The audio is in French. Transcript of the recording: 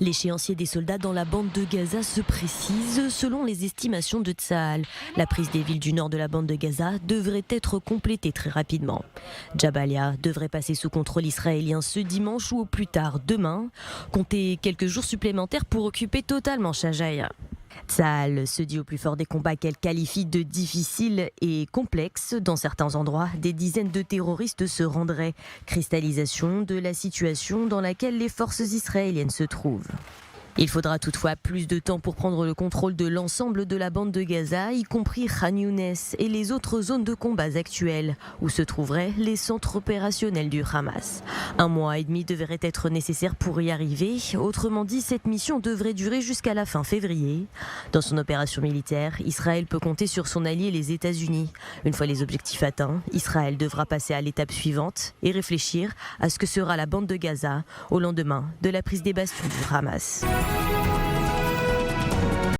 L'échéancier des soldats dans la bande de Gaza se précise selon les estimations de Tsahal. La prise des villes du nord de la bande de Gaza devrait être complétée très rapidement. Jabalia devrait passer sous contrôle israélien ce dimanche ou au plus tard demain. Comptez quelques jours supplémentaires pour occuper totalement Shajaya. Tsahal se dit au plus fort des combats qu'elle qualifie de difficiles et complexes. Dans certains endroits, des dizaines de terroristes se rendraient. Cristallisation de la situation dans laquelle les forces israéliennes se trouvent. Il faudra toutefois plus de temps pour prendre le contrôle de l'ensemble de la bande de Gaza, y compris Khan Younes et les autres zones de combats actuelles, où se trouveraient les centres opérationnels du Hamas. 1 mois et demi devrait être nécessaire pour y arriver. Autrement dit, cette mission devrait durer jusqu'à la fin février. Dans son opération militaire, Israël peut compter sur son allié les États-Unis. Une fois les objectifs atteints, Israël devra passer à l'étape suivante et réfléchir à ce que sera la bande de Gaza au lendemain de la prise des bastions du Hamas.